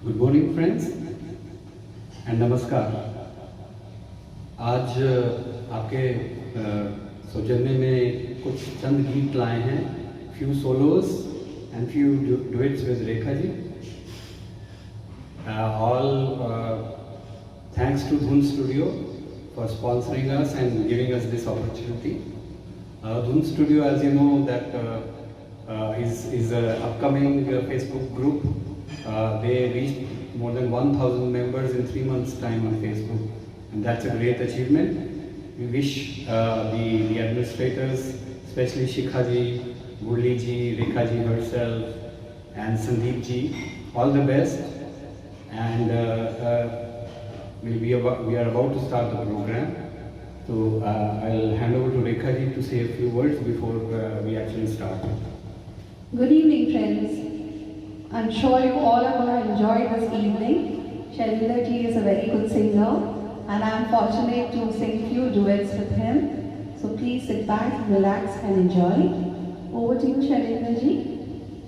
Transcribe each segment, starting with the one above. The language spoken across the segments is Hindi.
गुड मॉर्निंग फ्रेंड्स एंड नमस्कार। आज आपके सौजन्य में कुछ चंद गीत लाए हैं, few solos and few duets with Rekha ji. All thanks to Dhun studio for sponsoring us and giving us this opportunity. Dhun Studio, as you know, that is an upcoming Facebook group. They reached more than 1,000 members in 3 months' time on Facebook, and that's a great achievement. We wish the administrators, especially Shikha ji, Gurli ji, Rekha ji herself, and Sandeep ji, all the best. And we are about to start the program, so I'll hand over to Rekha ji to say a few words before we actually start. Good evening, friends. I'm sure you all are going to enjoy this evening. Shailendra ji is a very good singer, and I'm fortunate to sing few duets with him. So please sit back, relax, and enjoy. Over to you, Shailendra ji.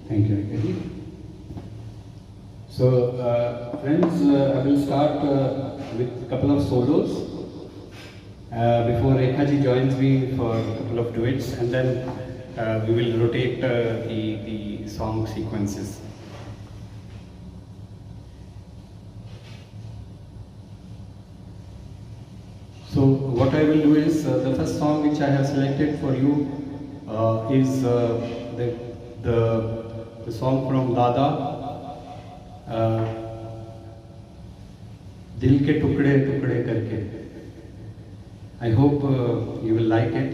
Thank you, Rekha ji. So, friends, I will start with a couple of solos before Rekha ji joins me for a couple of duets, and then we will rotate the song sequences. So, what I will do is the first song which I have selected for you is the song from Dada. दिल के टुकड़े टुकड़े करके। I hope you will like it.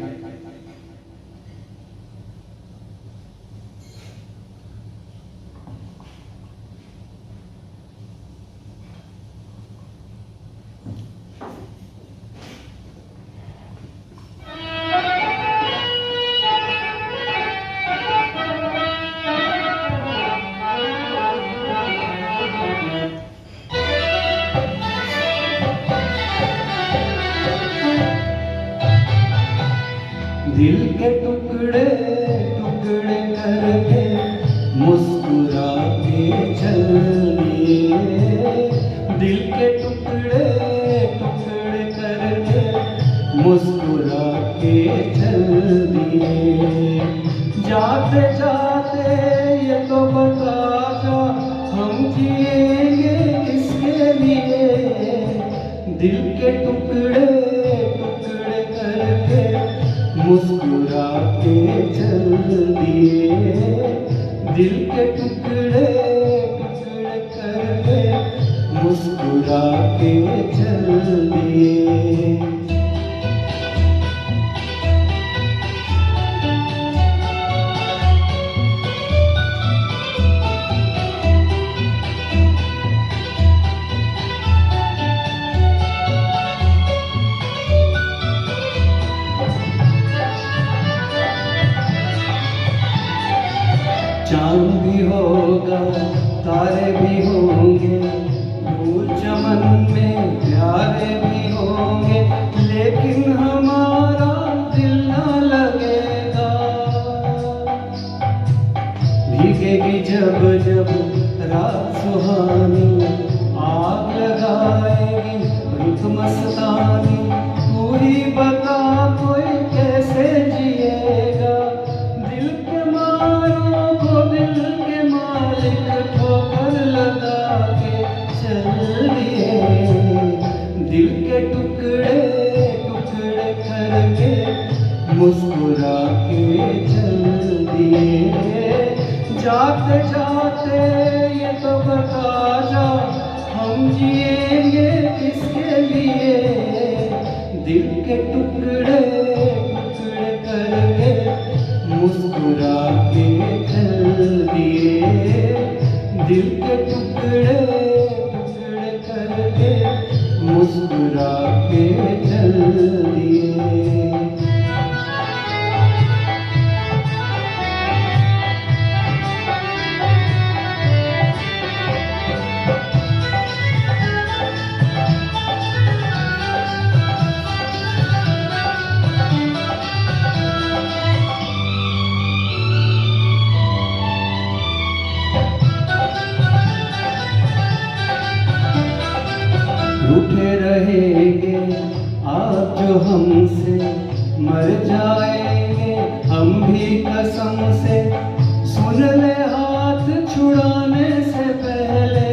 दिल के टुकड़े टुकड़े करके मुस्कुरा के चलिए, दिल के टुकड़े टुकड़े करके मुस्कुरा के चल दिए। जाते जाते ये तो बता जा, हम जिएंगे किसके लिए? दिल के टुकड़े टुकड़े करके मुस्कुरा के चल दिए, दिल के टुकड़े टुकड़े करके मुस्कुरा के चल दिए। चांद भी होगा, तारे भी होंगे, फूल चमन में प्यारे भी होंगे, लेकिन हमारा दिल न लगेगा। भीगेगी जब जब रात सुहानी, आग लगाएगी रुत मस्तानी, तू ही बता कोई कैसे जिएगा? दिल के मारों को दिल के मालिक ठोकर लगा के चल दिए, दिल के टुकड़े टुकड़े करके मुस्कुरा के चल दिए। जाते जाते ये तो बता जा, हम जिएंगे किसके लिए? दिल के टुकड़े टुकड़े करके मुस्कुरा के चल दिए, दिल के टुकड़े टुकड़े करके मुस्कुरा के चल दिए। रहेंगे, आप जो हमसे मर जाएंगे। हम भी कसम से सुन ले हाथ छुड़ाने से पहले,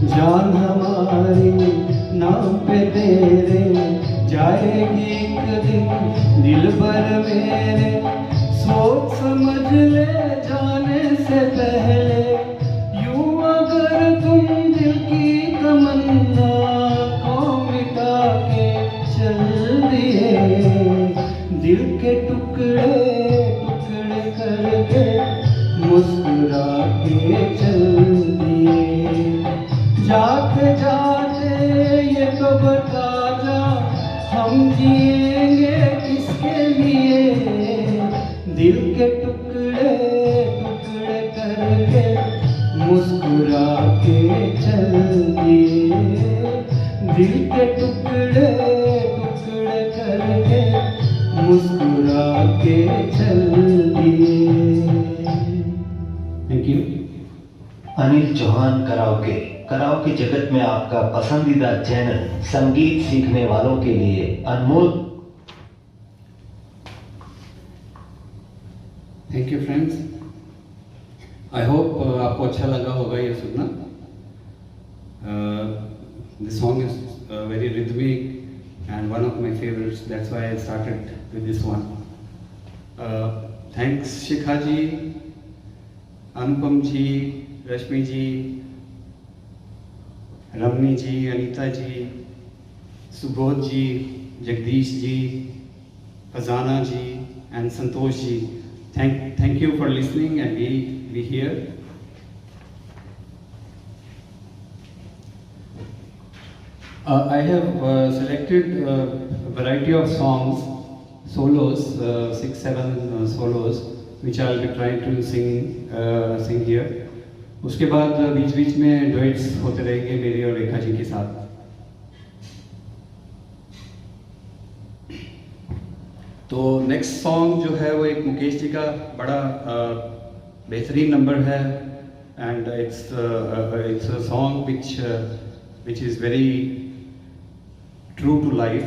जान हमारी नाम पे तेरे जाएगी एक दिन दिलबर मेरे। सोच समझ ले जाने से पहले, यूं अगर तुम दिल की तमन्ना को मिटा के चल दिए, दिल के टुकड़े टुकड़े करके मुस्कुरा के चल दिए। जाते जाते ये तो बता जा, हम जिएंगे किसके लिए। दिल के टुकड़े टुकड़े करके मुस्कुरा के चल दिए। दिल के टुकड़े टुकड़े करके मुस्कुरा के चल दिए। Thank you. Anil Chauhan karaoke. Karaoke जगत में आपका पसंदीदा चैनल संगीत सीखने वालों के लिए अनमोल। Thank you friends, I hope आपको अच्छा लगा होगा ये सुनना। This song is very rhythmic and one of my favourites, that's why I started with this one. Thanks Shikha ji, Anupam ji, Rashmi ji, Ramani ji, Anita ji, Subodh ji, Jagdish ji, Fazana ji and Santosh ji. Thank you for listening and be here. I have selected a variety of songs, solos, 6-7 solos, which I'll be trying to sing here. उसके बाद बीच बीच में duets होते रहेंगे मेरी और रेखा जी के साथ। तो नेक्स्ट सॉन्ग जो है वो एक मुकेश जी का बड़ा बेहतरीन नंबर है, and it's a song which is very true to life.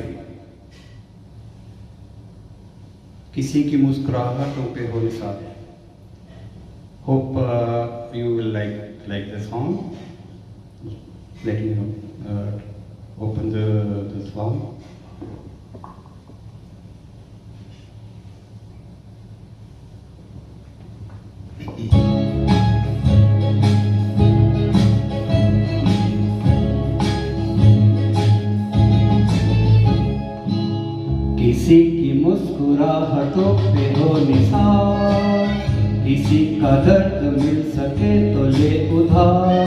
किसी की मुस्कुराहटों पे हो निसार। Hope you will like the song. Let me know, open the song. किसी की मुस्कुराहटों पे हो निसार, किसी का दर्द मिल सके तो ले उधार।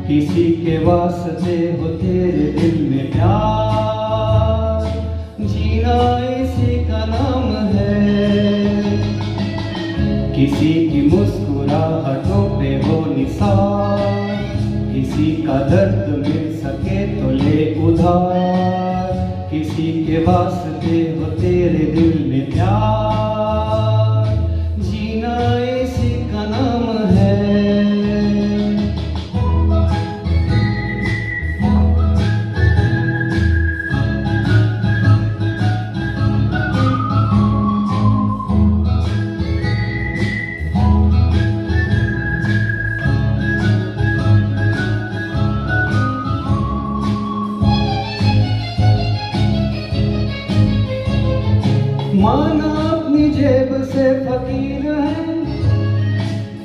किसी के वास्ते हो तेरे दिल में प्यार, जीना इसी का नाम है। किसी की मुस्कुराहटों पे हो निसार, किसी का दर्द मिल सके तो ले उधार। किसी के वास्ते हो तेरे दिल में प्यार, जीना इसी का नाम है। माना अपनी जेब से फकीर हैं,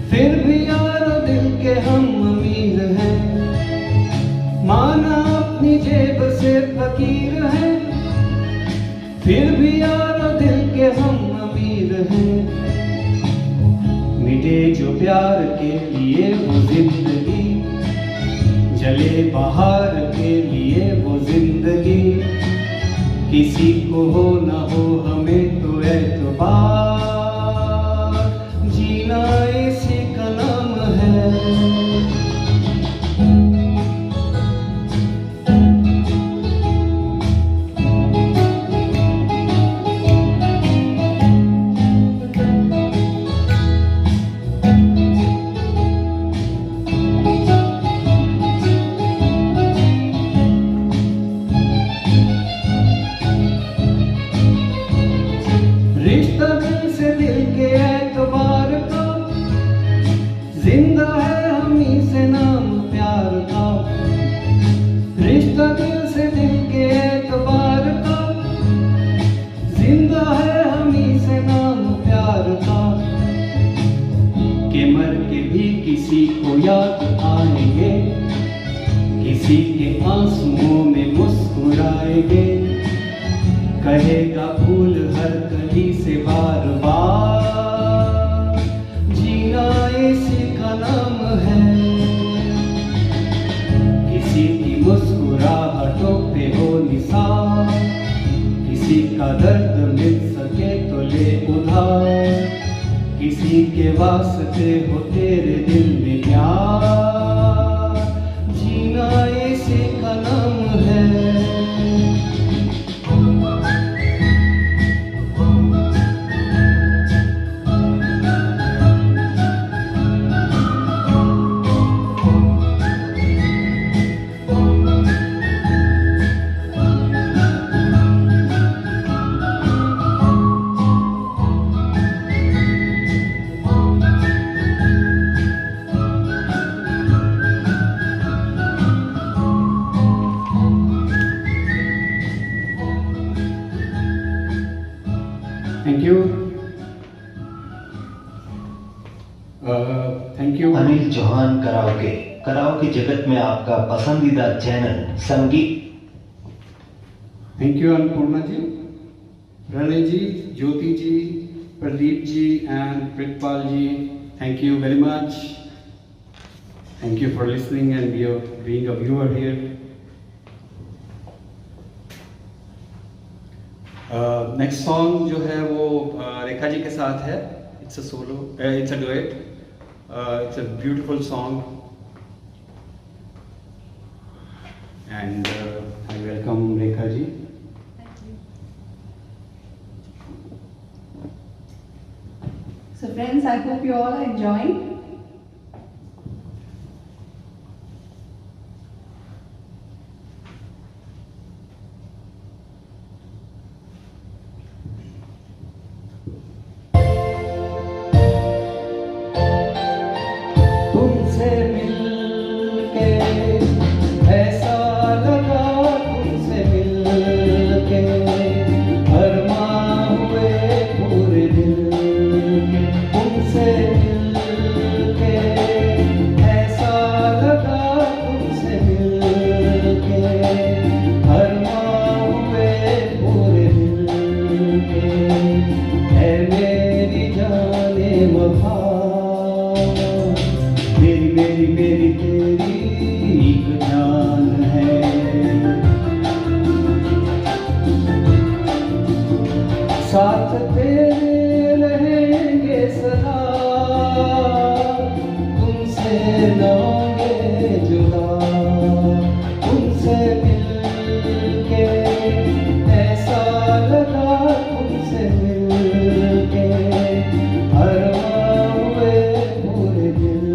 फिर भी यारो दिल के हम अमीर हैं। माना अपनी जेब से फकीर हैं, फिर भी यारो दिल के हम अमीर हैं। मिटे जो प्यार के लिए वो जिंदगी, जले बहार के लिए वो जिंदगी। किसी को हो ना हो हमें तो एतबार, जीना इसी का नाम है। जिंदा है हमी से नाम प्यार का, रिश्ता दिल से दिल के एतबार का, जिंदा है हमी से नाम प्यार का, कि मर के भी किसी को याद आएंगे, किसी के आंसुओं में मुस्कुराएंगे, कहेगा फूल हर कली से बार बार, जीना इसी का नाम है। किसी की मुस्कुराहटों पे हो निसार, किसी का दर्द मिल सके तो ले उधार, किसी के वास्ते हो तेरे दिल में प्यार, जीना इसी का नाम है। Thank you. Thank you. Anil Chauhan karaoke. Karaoke जगत में आपका पसंदीदा चैनल संगीत। Thank you Annapurna ji, Pranay ji, Jyoti ji, Pradeep ji and Pritpal ji. Thank you very much. Thank you for listening and being a viewer here. Next song जो है वो रेखा जी के साथ है। It's a solo, it's a duet, it's a beautiful song and I welcome Rekha ji. So friends, I hope you all are enjoying. तुमसे मिलके ऐसा लगा, तुमसे मिलके अरमां हुए पूरे दिल के, तुमसे मिलके ऐसा लगा, तुमसे मिलके अरमां हुए पूरे दिल के, है मेरी जाने वफा, मेरी तेरी एक जान है। साथ तेरे रहेंगे सदा, तुमसे न होंगे जुदा, तुमसे मिलके ऐसा लगा, तुमसे मिलके अरमां हुए पूरे दिल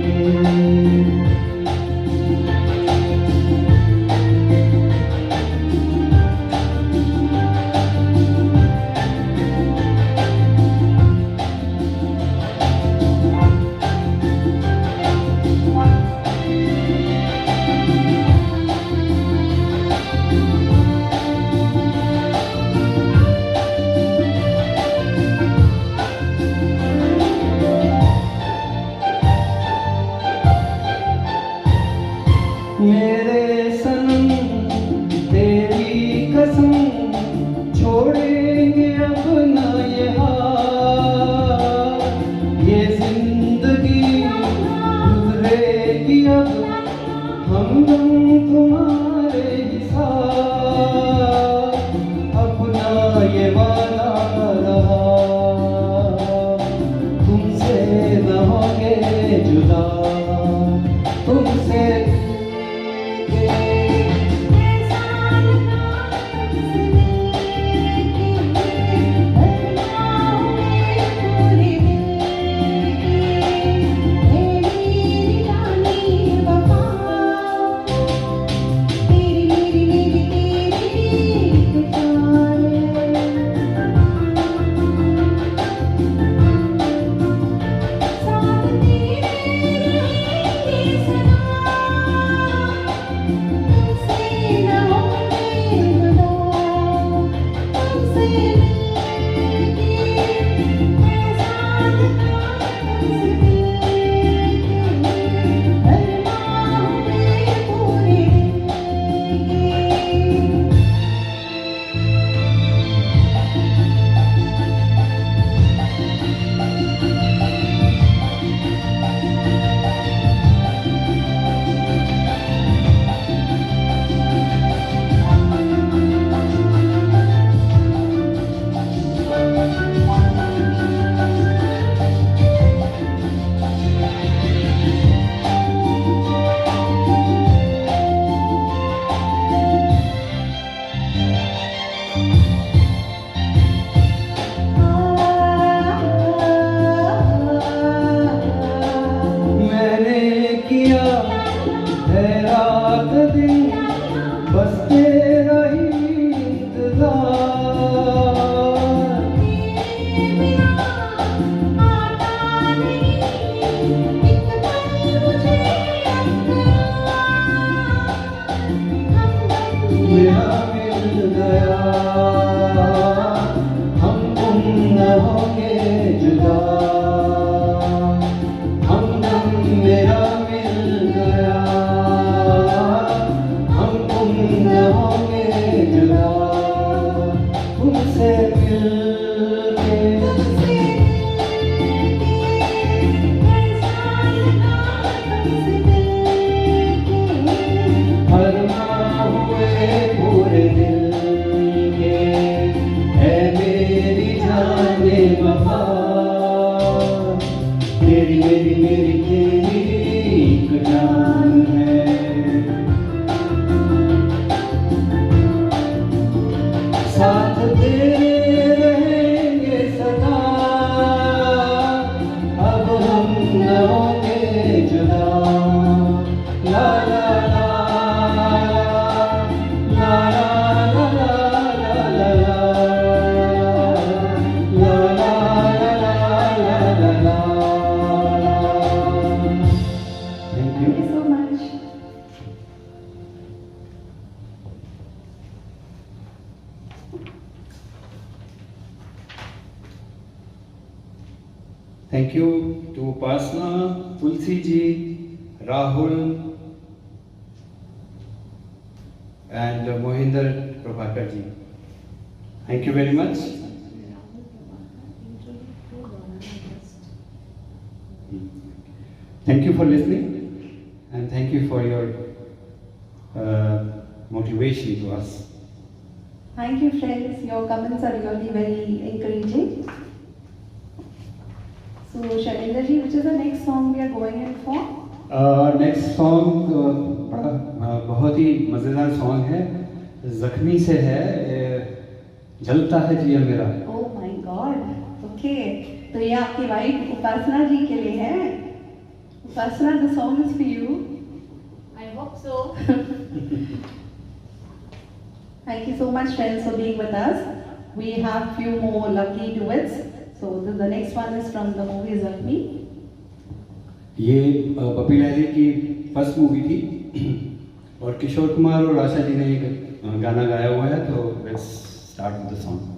के। मेरे सनम तेरी कसम, छोड़ेंगे अब ना ये हाल, ये जिंदगी गुजरेगी अब हमदम तुम्हारे ही साथ, अपना ये वादा रहा, तुमसे न होंगे जुदा, तुमसे Thank you to Upasna, Tulsi ji, Rahul, and Mohinder Prabhakar ji. Thank you very much. Thank you for listening, and thank you for your motivation to us. Thank you, friends. Your comments are really very encouraging. So, Shailendra ji, which is the next song we are going in for? Next song बहुत ही मज़ेदार सॉन्ग है, जख्मी से है, जलता है जिया मेरा। Oh my God. Okay. तो ये आपकी वाइफ उपासना जी के लिए है। उपासना, the song is for you. I hope so. Thank you so much, friends, for being with us. We have few more lucky duets. So the next one is from the movie Zakhmi. ये पपी लहरी की फर्स्ट मूवी थी और किशोर कुमार और आशा जी ने एक गाना गाया हुआ है, तो let's start with the song.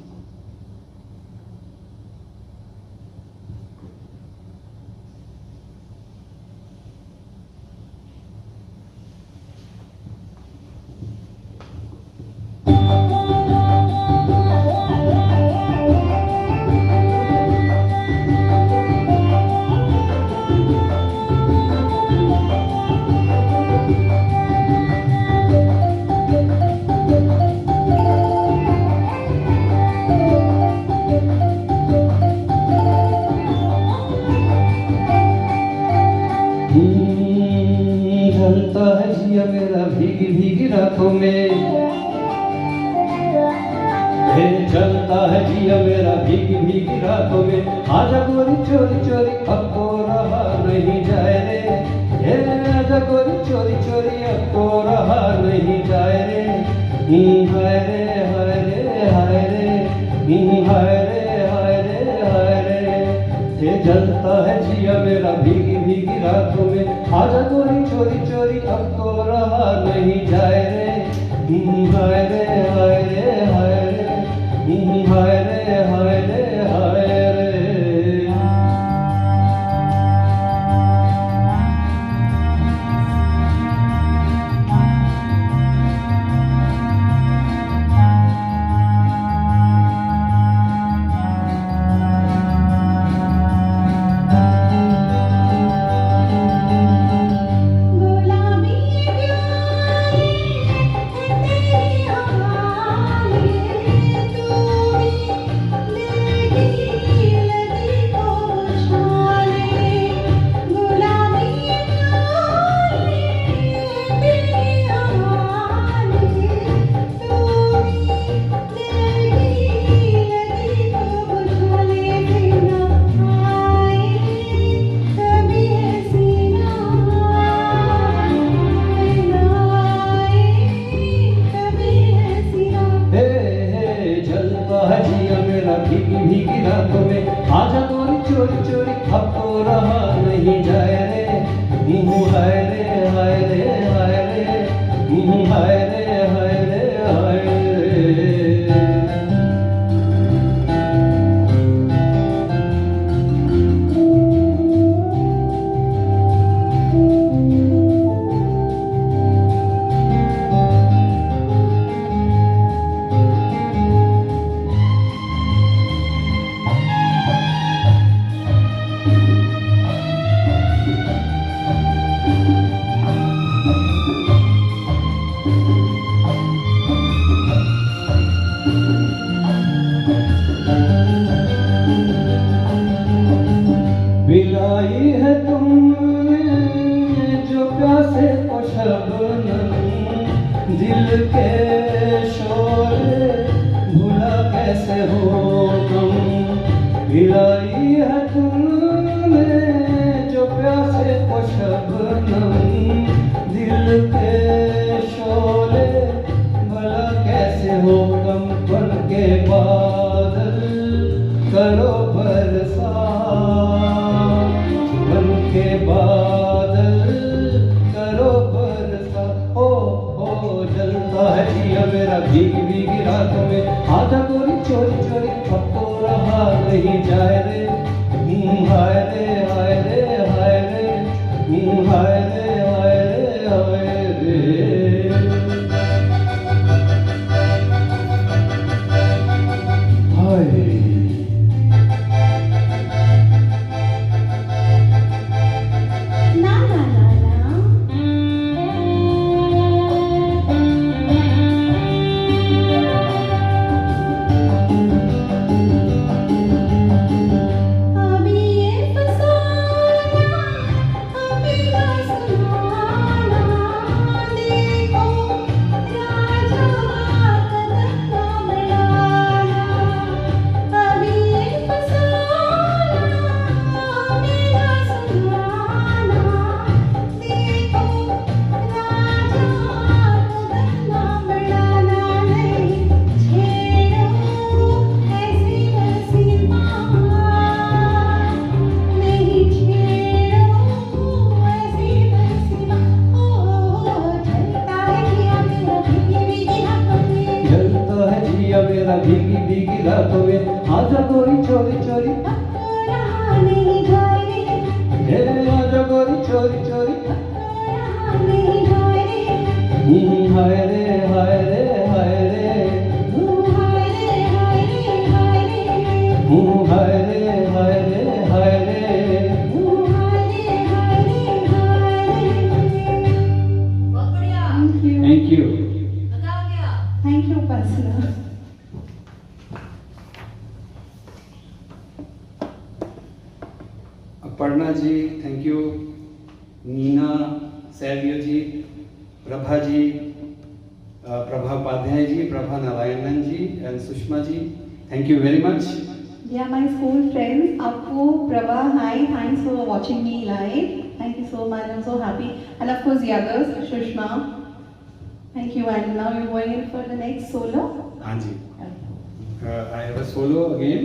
जलता है जिया मेरा भीगी भीगी रातों में, हे जलता है जिया मेरा भीगी भीगी रातों में, आजा गोरी चोरी चोरी अब तो रहा नहीं जाए रे, हे आजा गोरी चोरी चोरी अब तो रहा नहीं जाए रे, हाय रे हाय रे हाय रे, हाय रे हाय रे हाय रे, हे जलता है जिया मेरा भीगी भीगी रातों में, आजा गोरी चोरी चोरी अब तो रहा नहीं जाए रे, हाय रे हाय रे हाय रे, हाय रे हाय रे हाय रे। भीगी भीगी रातों में, आजा गोरी चोरी चोरी अब तो रहा नहीं जाए रे, हाय रे हाय रे हाय रे, हाय रे हाय रे हाय रे। पिलाई है तुमने जो प्यासे को शबनम, दिल के शोरे भुला कैसे हो तुम, पिलाई है तुमने जो प्यासे को शबनम, दिल के शोरे भला कैसे हो तुम, बन के बादल करो बरसात, के बादल करो बरसात, ओ जलता है जिया मेरा भीगी भीगी रातों में, आजा गोरी चोरी चोरी अब तो रहा नहीं जाए रे, हाय रे हाय रे हाय रे हाय Na na na na. अभी ये फसाना, अभी फसाना, देखो राजा कदम बढ़ाना। अभी ये फसाना, अभी फसाना, देखो राजा कदम बढ़ाना। नहीं छेड़ो ऐसी नसीबा, नहीं छेड़ो ऐसी नसीबा। ओ जलता है जिया मेरा भीगी भीगी हाथों में, जलता है जिया मेरा भीगी भीगी रातों में। आजा गोरी चोरी चोरी, रहा नहीं जाए रे, आजा गोरी चोरी चोरी। रहा नहीं जाए रे। हाय रे हाय रे हाय रे हाय रे हाय रे हाय रे, हाय रे हाय रे हाय रे। हाय रे हाय रे हाय रे। बहुत बढ़िया। Thank you. मजा आ गया। Thank you Upasana. Aparna ji thank you, Neena Saliyo ji, Prabha ji, Prabha Upadhyay ji, Prabha Narayanan ji and Sushma ji, thank you very much. Yeah, my school friends, Appu, Prabha, hi, thanks for watching me live. Thank you so much, I'm so happy. And of course, the others, Shushma. Thank you, and now you're going in for the next solo. हाँ जी, I have a solo again.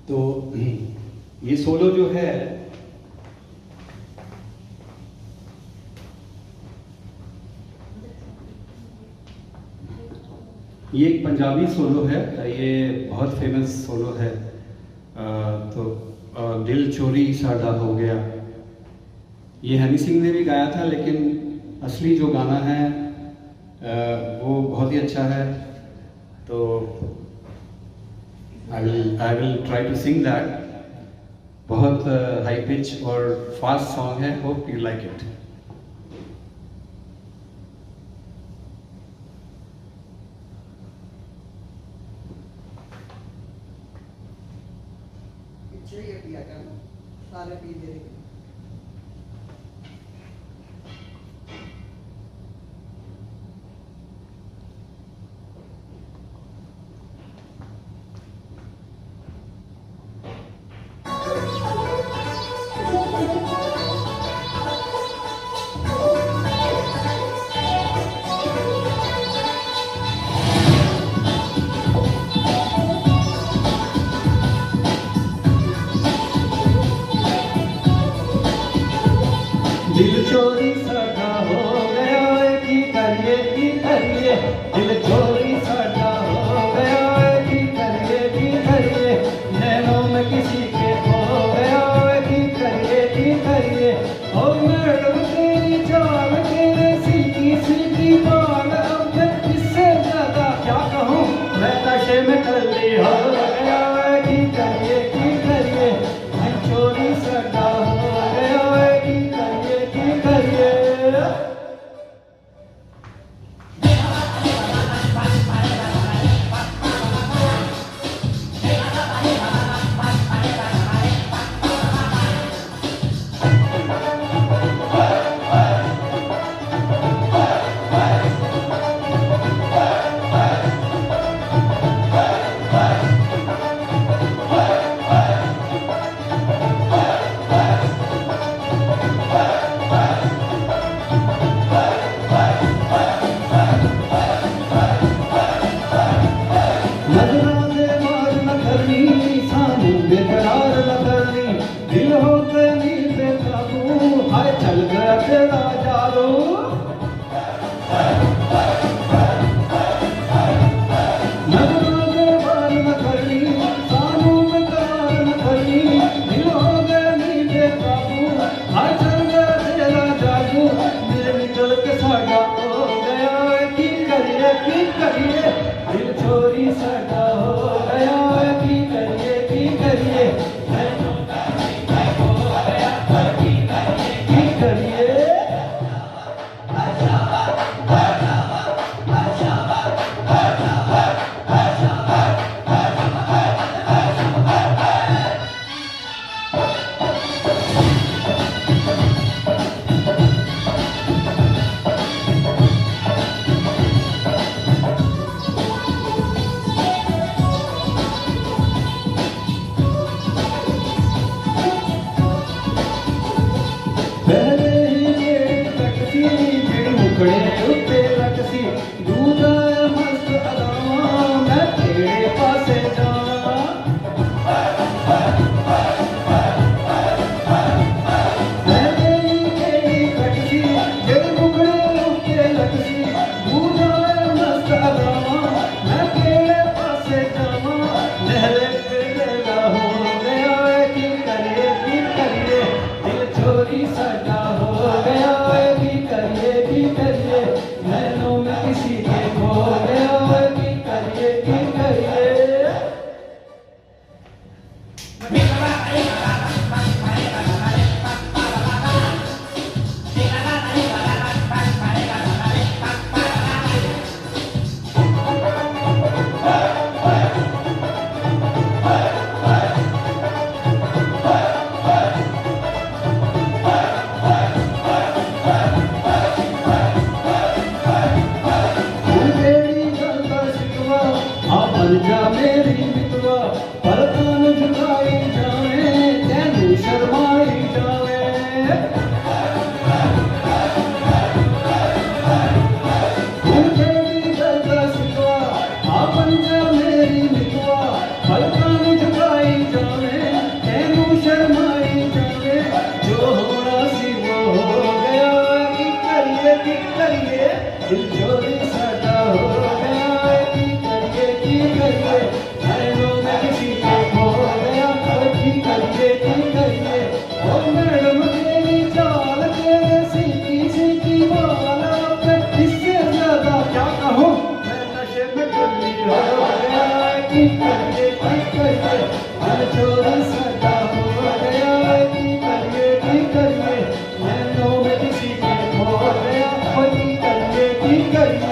तो ये सोलो जो है ये एक पंजाबी सोलो है, ये बहुत फेमस सोलो है। दिल चोरी साडा हो गया, ये हनी सिंह ने भी गाया था, लेकिन असली जो गाना है वो बहुत ही अच्छा है। तो I will try to sing that. बहुत हाई पिच और फास्ट सॉन्ग है, hope you like it. Picture ये पिया कर सारे पी दे रहे। दिल चोरी साडा हो गया है, की करिए दिल चोरी साडा हो गया है, की करिए नैनों में किसी के हो गया है, की करिए ओ मैडम तेरी चाल के सीधी बाल, अब मैं इससे ज्यादा क्या कहूँ, मैं नशे में टल्ली हो गया है, की करिए दिल चोरी साडा हो गया है, की करिए। चोरी सटा हो गया है, की करिए नैनों में किसी के खो गया है, की करिए जा मेरी मितवा पलकान झुकाई जावे तैनू शर्माई जावे तेरी दर्दा सिकवा आपन जा मेरी मितवा पलकान झुकाई जावे तैनू शर्माई जावे जो होना सी वो हो गया की करिए दिल चोरी सटा हो गया की करिए नैनों में किसी के खो गया की करिए ओ मैडम तेरी चाल तेरे सीधी वाला पे इससे ज्यादा क्या कहूँ मैं नशे में टुल्ली हो गया की करिए दिल चोरी सटा हो गया की करिए नैनों में किसी के खो गया की करिए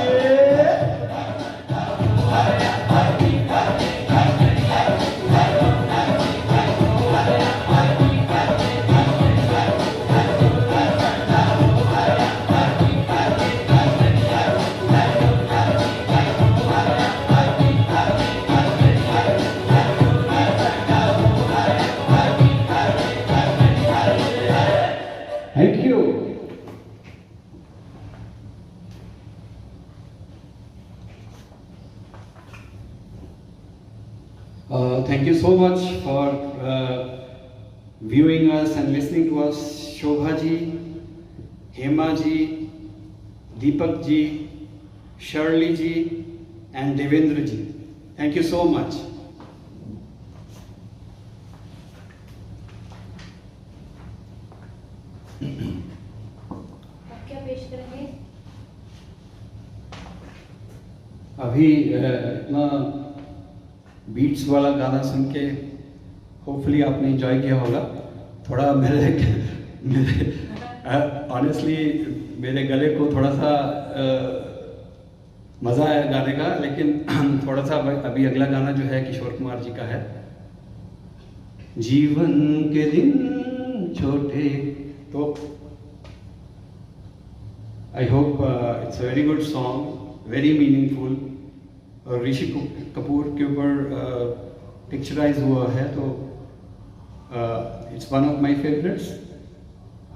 Thank you. Thank you so much for viewing us and listening to us, Shobha ji, Hema ji, Deepak ji, Shirley ji, and Devendra ji. Thank you so much. अब क्या पेश करेंगे? अभी इतना बीट्स वाला गाना सुन के होपफुली आपने एंजॉय किया होगा। थोड़ा मेरे ऑनेस्टली मेरे गले को थोड़ा सा मज़ा आया गाने का, लेकिन थोड़ा सा अभी अगला गाना जो है किशोर कुमार जी का है। जीवन के दिन छोटे, तो I hope it's a very good song, very meaningful, और ऋषि कपूर के ऊपर पिक्चराइज हुआ है, तो it's one of my favourites.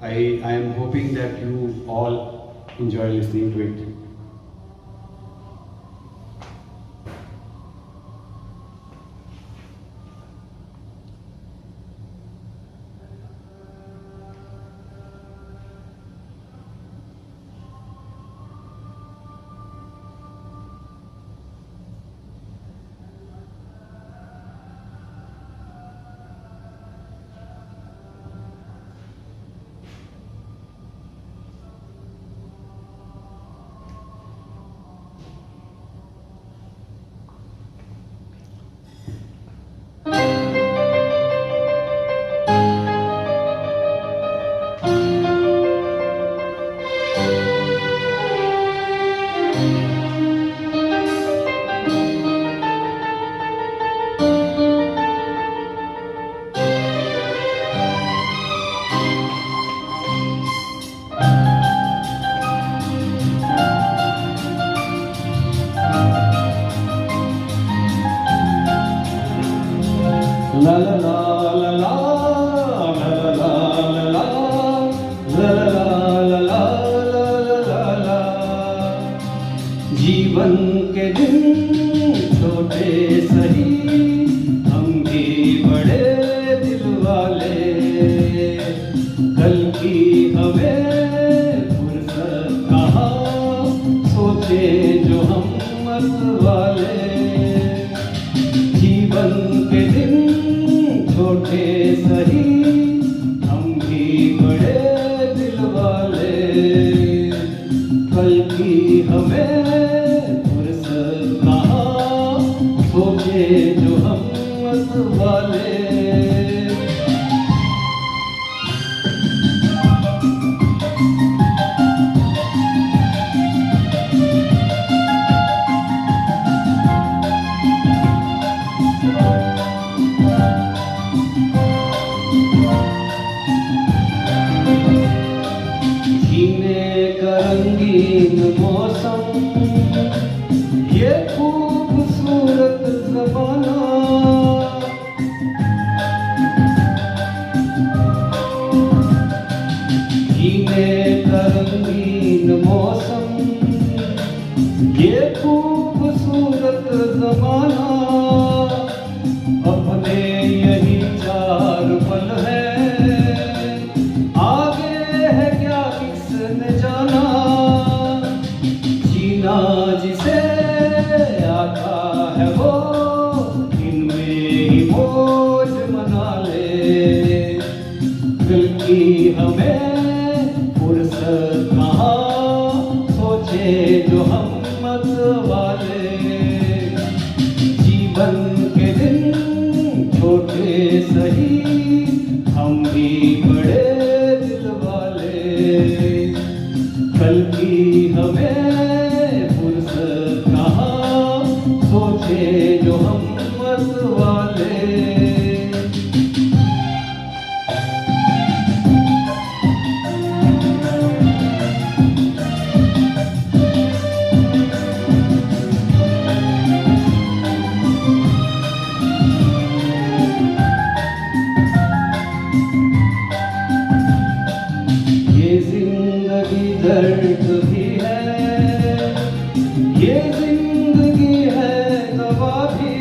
I am hoping that you all enjoy listening to it. La la la la la la la la la la la la la la। जीवन के दिन छोटे सही, हम भी बड़े दिल वाले, कल की हमें फुर्सत कहाँ, सोचे जो हम मत वाले। जीवन के दिन छोटे सही, हम भी बड़े हमें फुर्सत कहाँ, सोचे जो हम मत वाले। जीवन के दिन छोटे सही, हम भी बड़े दिल वाले। कल की हमें फुर्सत कहाँ, सोचे जो हम मत वाले। ये जिंदगी दर्द भी है, ये जिंदगी है दवा भी।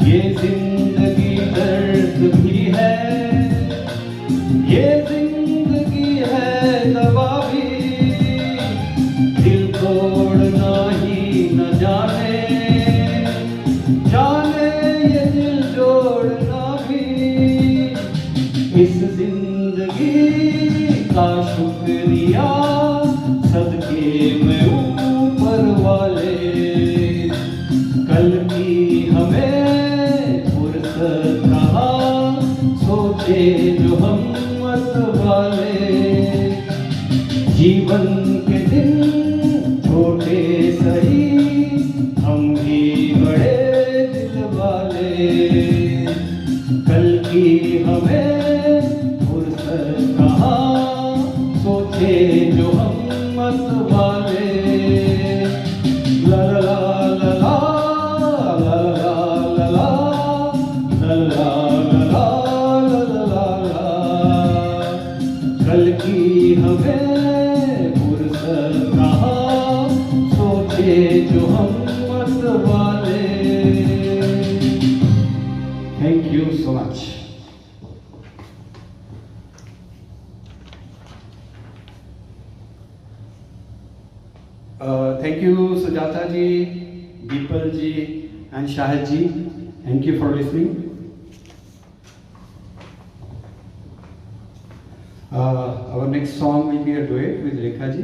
ये जिंदगी दर्द भी है, ये जिंदगी है दवा भी। दिल तोड़ना ही न जाने, जाने ये दिल जोड़ना भी। इस जिंदगी का शुक्रिया सदके में ऊपर वाले। कल की हमें फुर्सत कहाँ, सोचे जो हम मत वाले। जीवन के दिन छोटे सही, हम भी बड़े दिल वाले। कल की हमें फुर्सत कहाँ, सोचे जो हम मत वाले। ला ला ला ला ला ला ला ला ला ला ला ला। कल की हमें फुर्सत कहाँ, सोचे जो हम मत वाले। Thank you so much. Thank you Sujata ji, Deepal ji and Shahid ji. Thank you for listening. Our next song will be a duet with Rekha ji.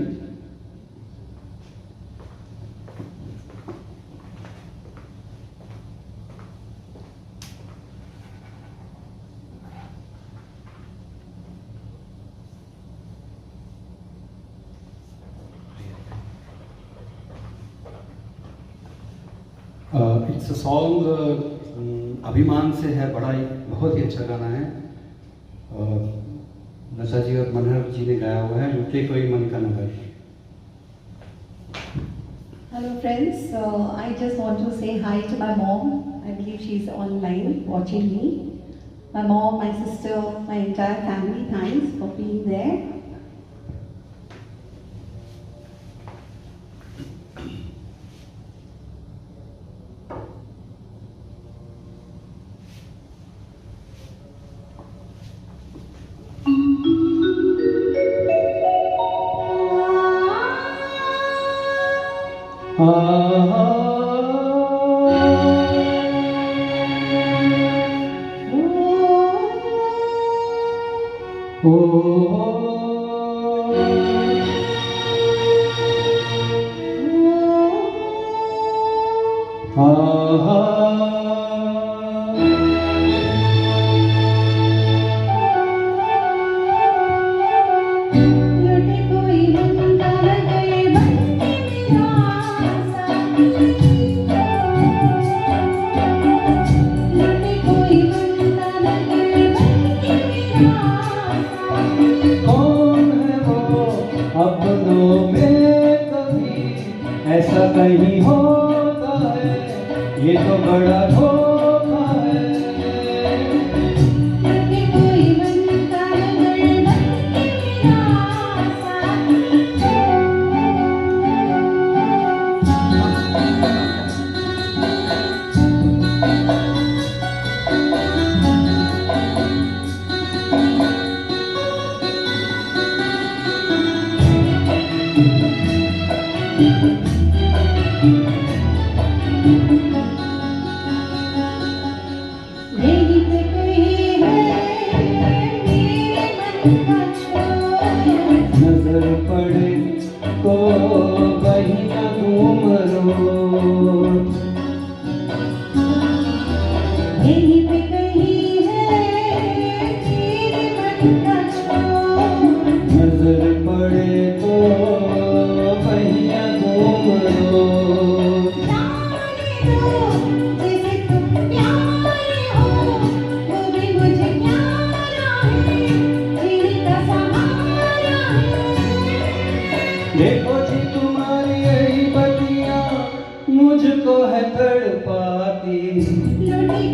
It's a song अभिमान से है, बड़ा ही बहुत ही अच्छा गाना है। लता जी और मनहर जी ने गाया हुआ है, लुटे कोई मन का नगर। Hello friends, I just want to say hi to my mom. I believe she's online watching me. My mom, my sister, my entire family, thanks for being there. लुटे कोई बंदा लगे बनके मेरा साथी। लुटे कोई बंदा लगे बनके मेरा साथी।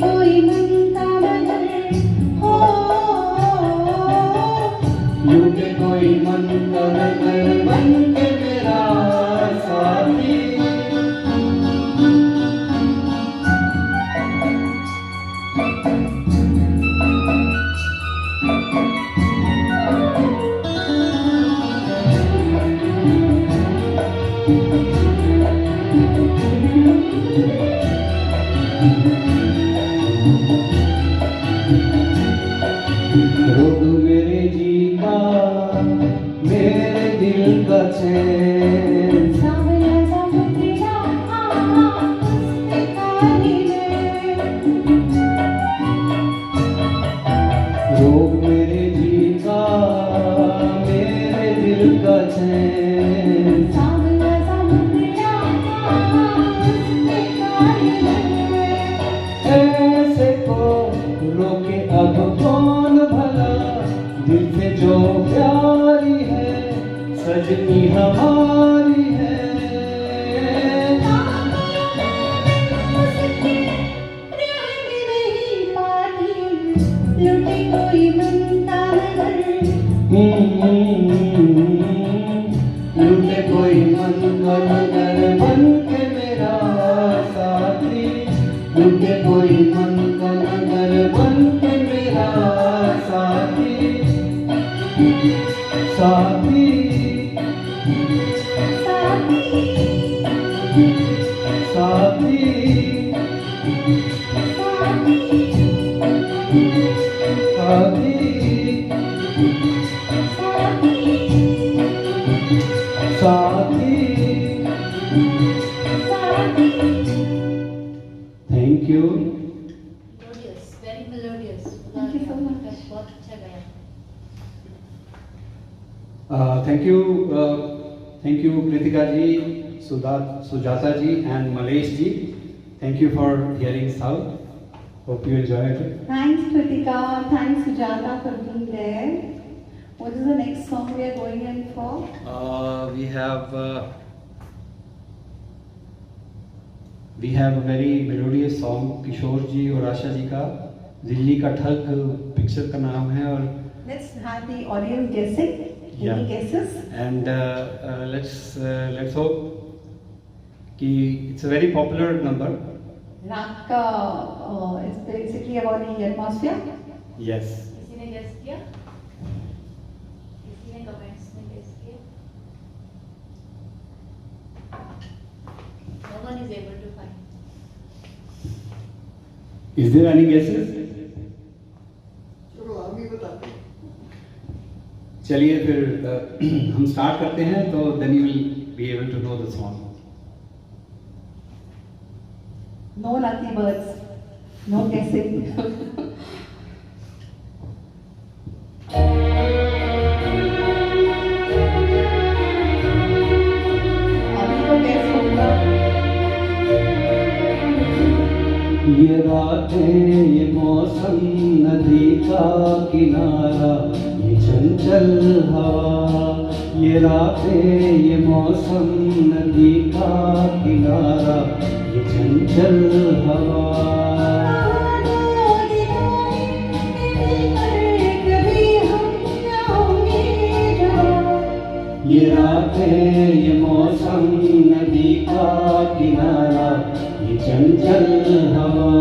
कोई मन का मगर हो लूटे कोई मन का नगर बन के मेरा साथी। रोग मेरे जी का मेरे दिल का चैन, सावला समुद्रा उसके काली में रोग मेरे जी का मेरे दिल का चैन, सावला समुद्रा उसके काली में ऐसे को रोके अब कौन भला, दिल से जो प्यारी है सजनी हमारी है। लुटे कोई मन का मगर लूटे कोई मन का नगर बन के मेरा साथी, लूटे कोई मन का नगर बन के मेरा साथी। साथी साथी साथी साथी। Thank you. Melodious, very melodious. Thank you so much. बहुत अच्छा गाया। Thank you Kritika ji, Sujata ji and Malesh ji. Thank you for hearing South. Hope you enjoyed it. Thanks Kritika, thanks Sujata for being there. What is the next song we are going in for? We have a very melodious song किशोर जी और आशा जी का, दिल्ली का ठग पिक्चर का नाम है। और Let's have the audience guessing. Yeah. Any guesses? and let's hope कि it's a very popular number. रात का is basically about the atmosphere. Yes. किसी ने गेस किया? किसी ने कमेंट्स में गेस किया? No one is able to find. Is there any guesses? चलो हम ही बताते हैं। चलिए फिर हम स्टार्ट करते हैं, तो then you will be able to know the song. No lucky birds. No guessing. अभी तो guess होगा। ये रातें ये मौसम नदी का किनारा ये चंचल हवा, ये रातें ये मौसम नदी का किनारा ये चंचल हवा। ये रातें ये मौसम नदी का किनारा ये चंचल हवा।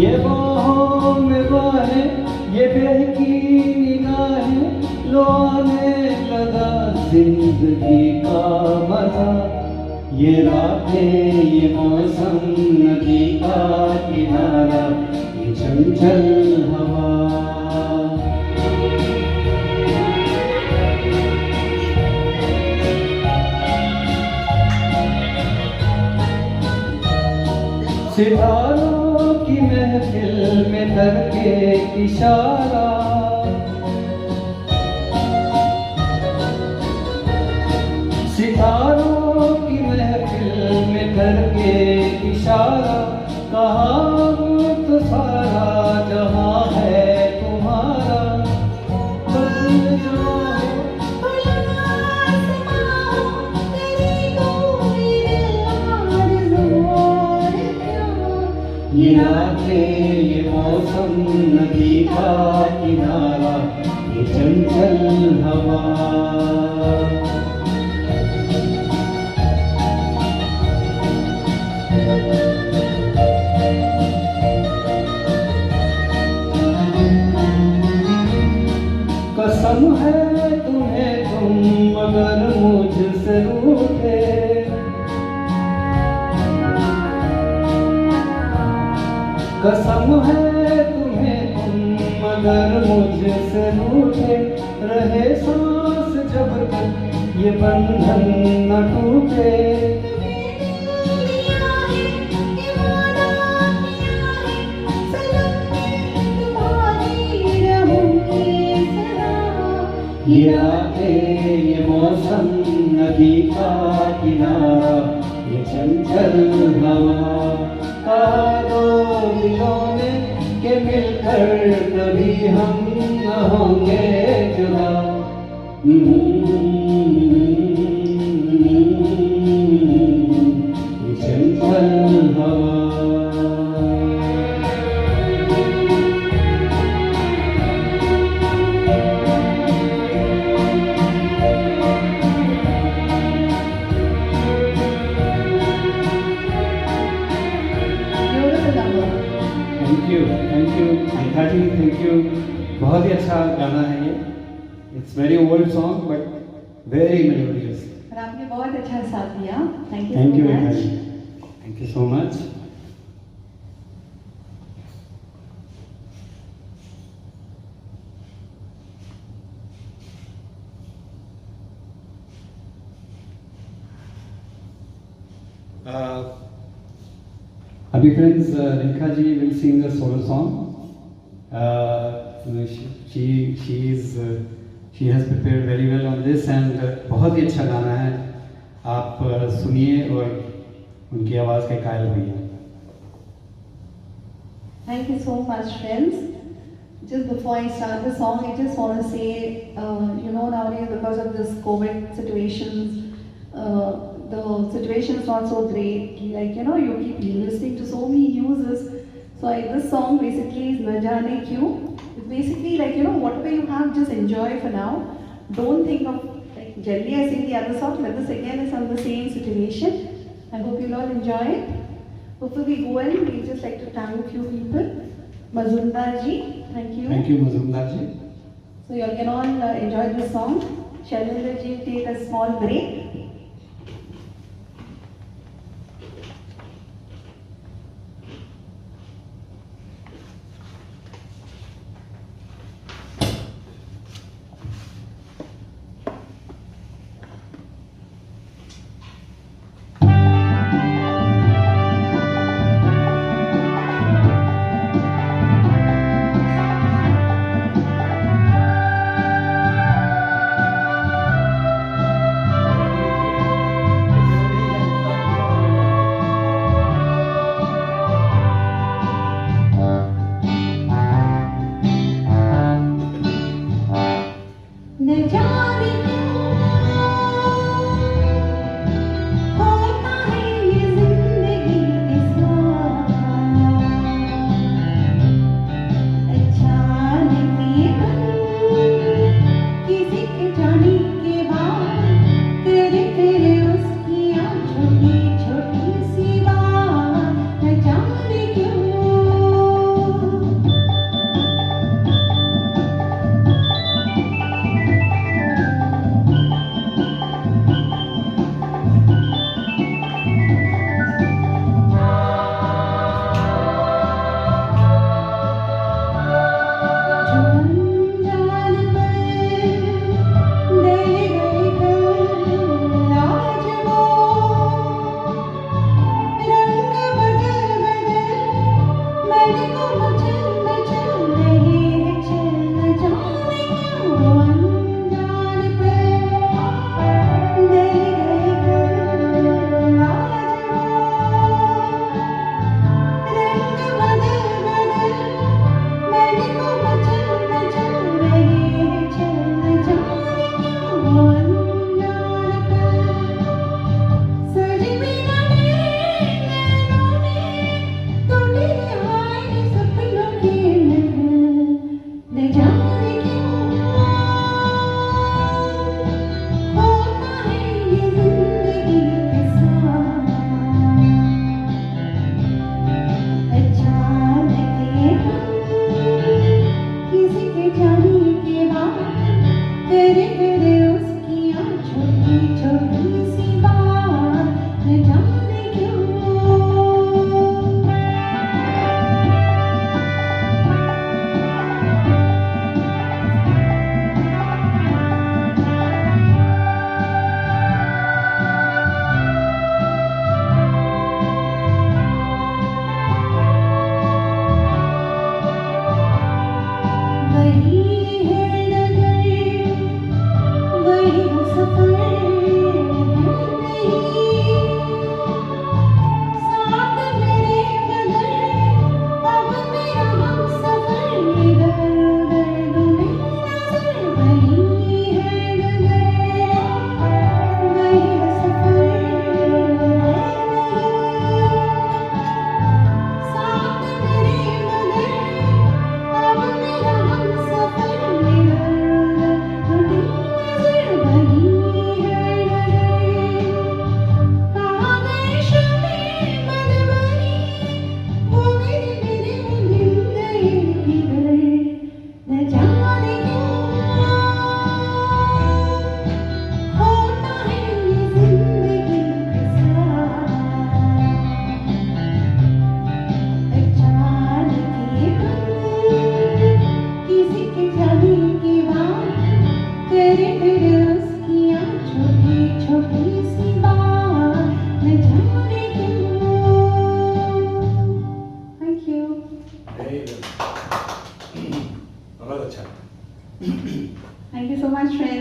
ये बाहों में बाहें ये बहकी निगाहें लो आने लगा जिंदगी का मजा। ये रातें ये मौसम नदी का किनारा ये चंचल हवा। सितारों की महफिल में करके इशारा, सितारों की महफिल में करके इशारा, कहा तो सारा जहां है तुम्हारा, बस जाओ ये रातें ये मौसम नदी का किनारा, ये चंचल हवा, कसम है तुम्हें तुम मगर मुझसे रूठे, कसम है तुम्हें तुम मगर मुझसे रूठे, रहे सांस जब तक ये बंधन न टूटे, ये रातें ये मौसम नदी का किनारा, ये चंचल हवा, कहा दो दिलों ने के मिलकर कभी हम न होंगे जुदा, ये चंचल हवा। Beautiful number. Thank you Rekha ji, thank you. बहुत ही अच्छा गाना है ये, it's very old song but very melodious. और आपने बहुत अच्छा साथ दिया। Thank you thank you so Rekha much. Ji, thank you so much. Abhi friends, Rekha ji will sing a solo song. She has prepared very well on this and बहुत ही अच्छा गाना है, आप सुनिए और उनकी आवाज़ के कायल होइए। Thank you so much, friends. Just before I start the song, I just want to say, nowadays because of this COVID situations, the situation is not so great. Like, you keep listening to so many news. So this song basically is Na Jaane Kyun. It's basically like, whatever you have, just enjoy for now. Don't think of, like, generally I sing the other song, but this again is on the same situation. I hope you'll all enjoy it. Before we go in, we just like to thank a few people. Mazumdar ji, thank you. Thank you Mazumdar ji. So you all can all enjoy this song. Shailendra ji, take a small break.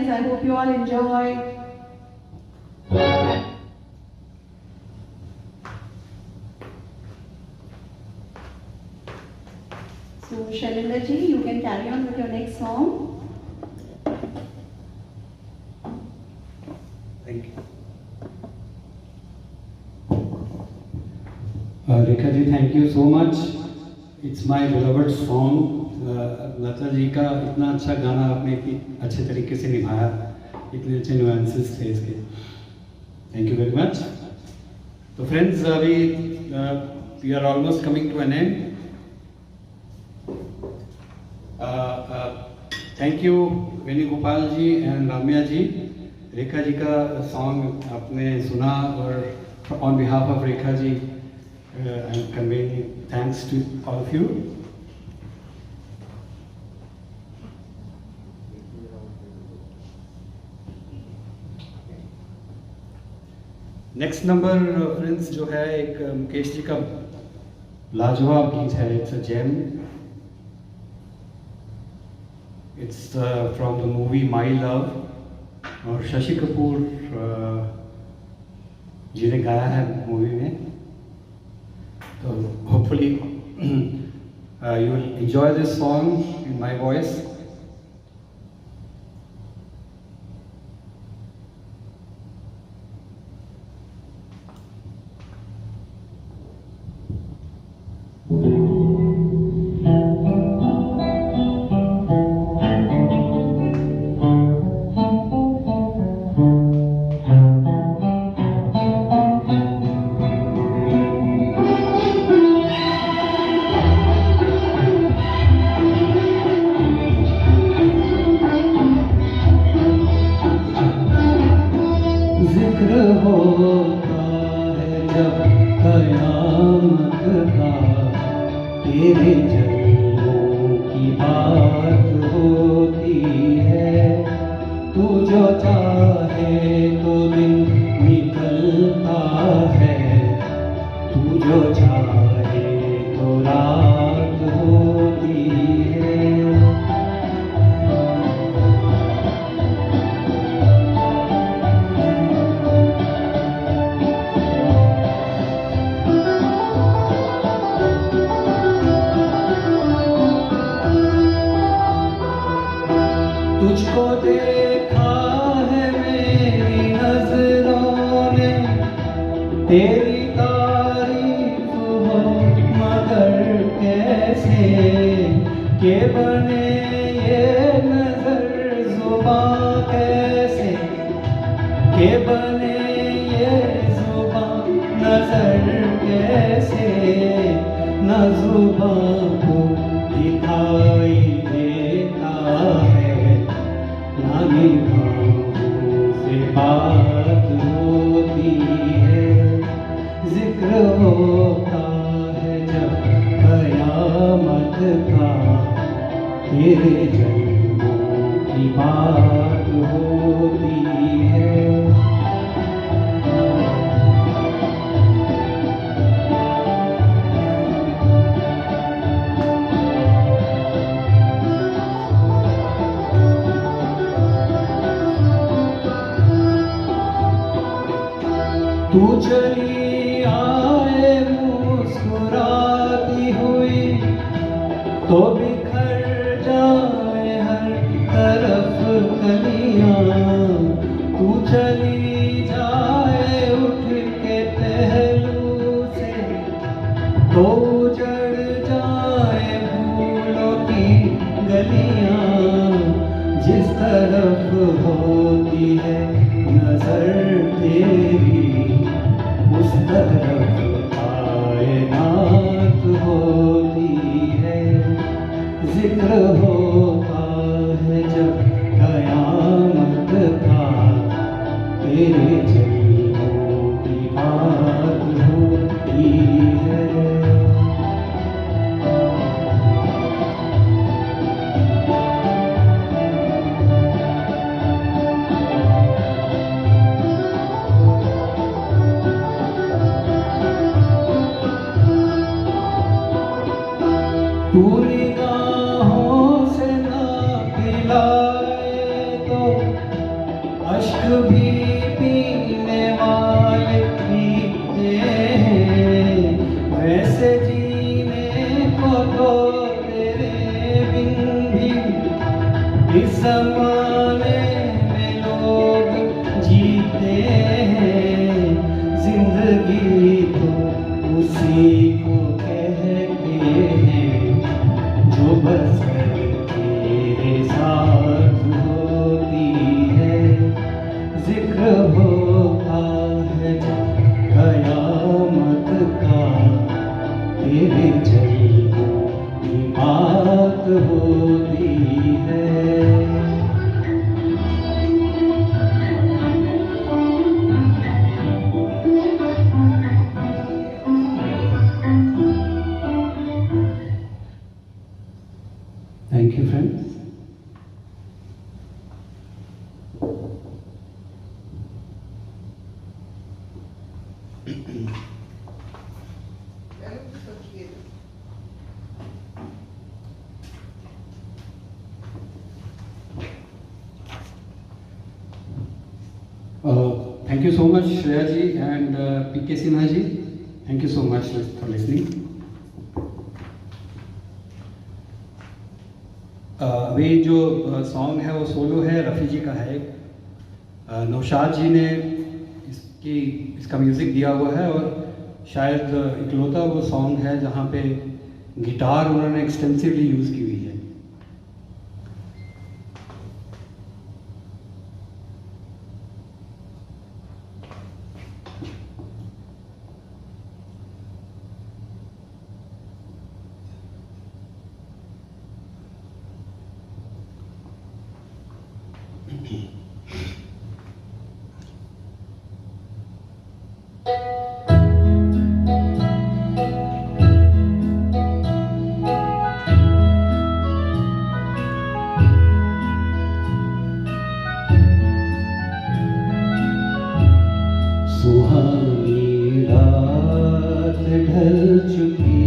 friends. I hope you all enjoy. So, Shailinda ji, you can carry on with your next song. Thank you. Rekha ji, thank you so much. It's my beloved song. Lata ji का इतना अच्छा गाना आपने इतनी अच्छे तरीके से निभाया, इतने अच्छे नुआंसेस थे इसके. Thank you very much. तो फ्रेंड्स, अभी we are almost coming to an end. Thank you Venugopal ji and Ramya ji. Rekha ji का सॉन्ग आपने सुना और on behalf of Rekha ji I am conveying thanks to all of you. Next number friends जो है एक मुकेश जी का लाजवाब गीत है. It's a gem. It's from the movie my love और शशि कपूर जी ने गाया है मूवी में. तो hopefully you will enjoy this song in my voice. तेरे जन्मों की बात होती है. तू जो चाहे तो दिन निकलता है. तू जो चाहे तो रात होती है. तुझको देखा है मेरी नजरों ने, तेरी तारीफ हो मगर कैसे के बने ये नजर जुबां कैसे के बने ये जुबां नजर कैसे न जुबां को दिखाई देता है से बात होती है. जिक्र होता है जब कयामत का, तेरे जन्मों की बात होती है. तू चली आए मुस्कुराती हुई तो बिखर जाए हर तरफ कलियां. तू चली जाए उठ के पहलू से तो उजड़ जाए फूलों की गलियां. जिस तरफ होती है नजर तेरी उस तरफ कायनात होती है. जिक्र होता है जब कयामत का, तेरे जन्मों की बात होती है. तू निगाहों से ना खिलाए तो भी पीने वाले पीते हैं, वैसे जीने को तो तेरे बिन भी इस ज़माने में लोग जीते हैं। जिंदगी तो उसी को कहते हैं जो बसर तेरे साथ होती है। जिक्र होता है कयामत का, तेरे जलवों की बात होती है। Thank you, friends. मैंने कुछ सोचिए। Thank you so much, Shreya ji and P.K. Sinha ji. Thank you so much for listening. अभी जो सॉन्ग है वो सोलो है, रफ़ी जी का है। नौशाद जी ने इसका म्यूज़िक दिया हुआ है और शायद इकलौता वो सॉन्ग है जहाँ पे गिटार उन्होंने एक्सटेंसिवली यूज़ की हुई है। सुहानी रात ढल चुकी,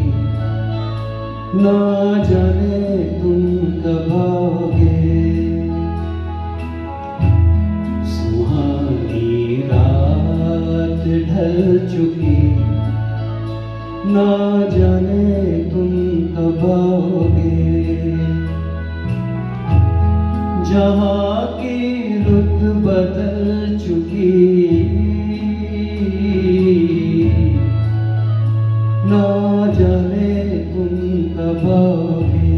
ना जाने तुम कब आओगे। सुहानी रात ढल चुकी, ना जाने तुम कब आओगे। जहाँ की रुत बदल चुकी, ना जाने तुम कब आओगे।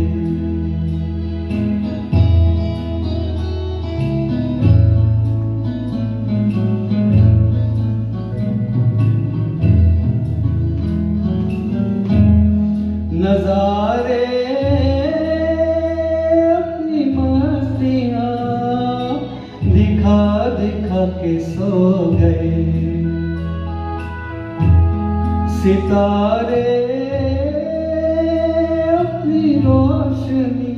नजारे अपनी मस्तियाँ दिखा दिखा के सो गए। सितारे अपनी रोशनी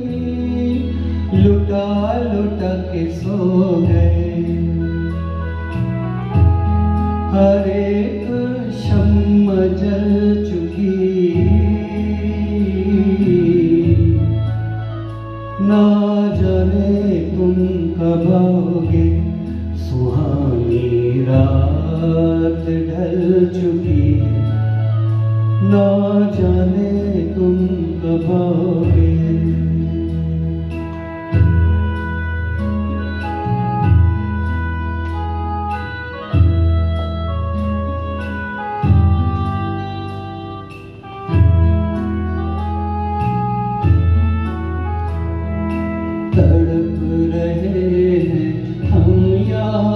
लुटा लुटा के सो गए। हर एक शम्मा जल चुकी, ना जाने तुम कब आओगे। सुहानी रात ढल चुकी, ना जाने तुम कब आओगे। तड़प रहे हैं हम यहाँ,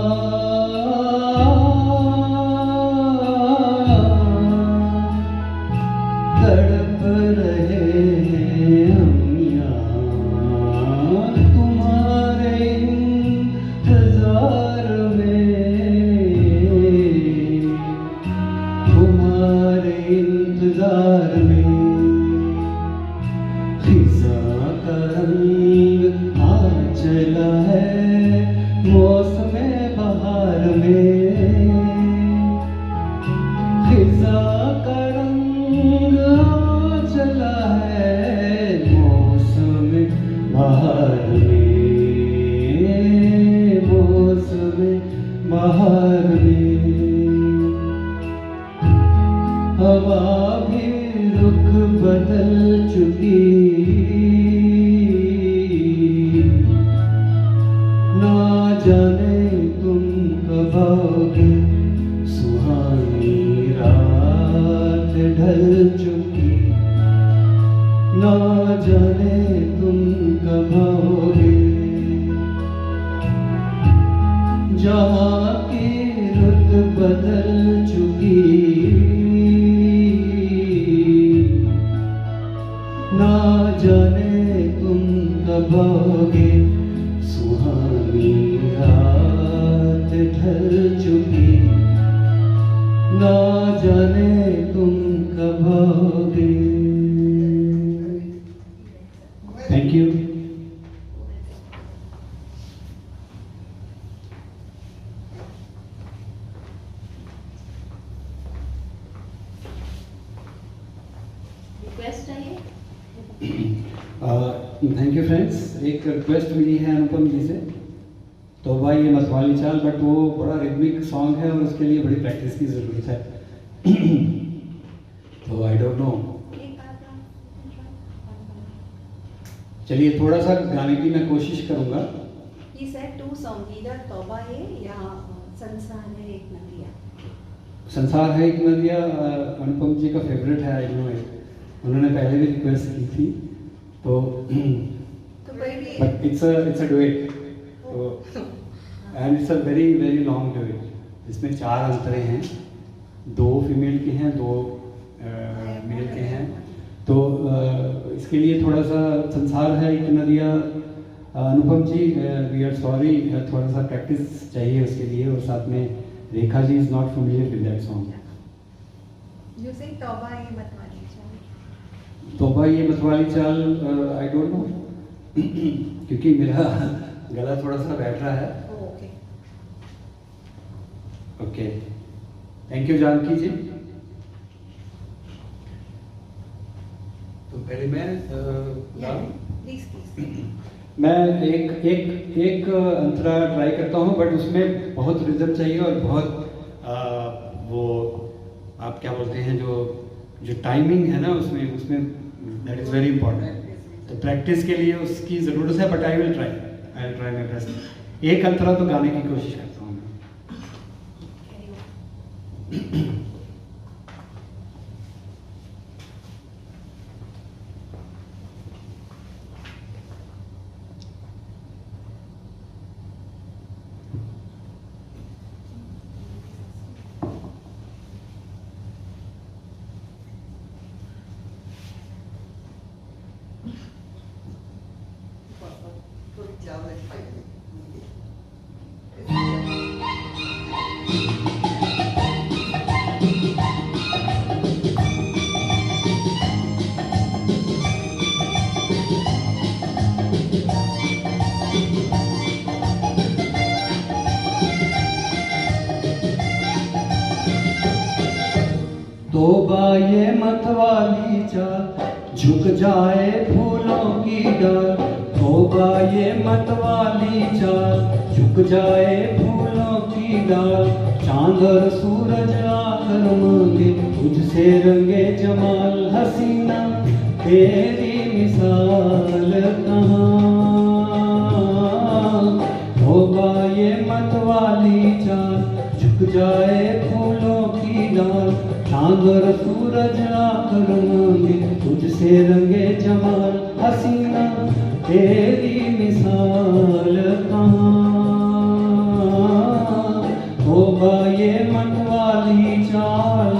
तड़प रहे हैं हम यहाँ। तुम्हारे इंतजार में, तुम्हारे इंतजार में। खिज़ा का रंग आ चला है मौसमे बहार में। खिज़ा का रंग आ चला है की रुख बदल चुकी, ना जाने तुम कब आओगे, सुहानी रात ढल चुकी, ना जाने तुम कब आओगे। जहाँ की रुत बदल चुकी, ना जाने तुम कब आओगे, सुहानी रात ढल चुकी, ना जाने तुम कब आओगे। Thank you. रिक्वेस्ट है ये? Thank you friends. एक रिक्वेस्ट मिली है अनुपम जी से, तो भाई ये मतवाली चाल, बट वो बड़ा रिदमिक सॉन्ग है और उसके लिए बड़ी प्रैक्टिस की ज़रूरत है। तो आई डोंट नो, चलिए थोड़ा सा गाने की मैं कोशिश करूँगा। He said two songs, either तौबा है या संसार है एक नदिया। संसार है एक नदिया अनुपम जी का फेवरेट है, आई नो इट। उन्होंने पहले भी रिक्वेस्ट की थी, तो कोई भी बट इट्स अ डुएट, तो and it's a very very long duet. इसमें 4 अंतरे हैं, 2 फीमेल के हैं, 2 मेल के हैं। तो इसके लिए थोड़ा सा संसार है एक नदिया, Anupam ji we are sorry, थोड़ा सा प्रैक्टिस चाहिए उसके लिए, और साथ में Rekha ji is not familiar with that song. You sing तौबा ये मतवाली चाल। तौबा ये मतवाली चाल, आई डोंट नो क्योंकि मेरा गला थोड़ा सा बैठ रहा है। Okay. Okay, thank you Janaki ji. तो पहले मैं प्लीज प्लीज। मैं एक अंतरा ट्राई करता हूँ, बट उसमें बहुत रिदम चाहिए और बहुत वो आप क्या बोलते हैं, जो टाइमिंग है ना उसमें दैट इज़ वेरी इंपॉर्टेंट। तो प्रैक्टिस के लिए उसकी ज़रूरत है, but I will try my best. एक अंतरा तो गाने की कोशिश करता हूँ मैं। थोड़ी चावल खाइए। तौबा ये मतवाली चाल, झुक जाए फूलों की डाल। तौबा ये मतवाली चाल, झुक जाए फूलों की डाल। चांद और सूरज आकर मांगे तुझसे रंगे जमाल। हसीना तेरी मिसाल कहाँ। तौबा ये मतवाली चाल, झुक जाए फूलों की डाल। चांद और सूरज आकर मांगे तुझसे रंगे जमाल। हसीना तेरी मिसाल कहाँ। तौबा ये मतवाली चाल।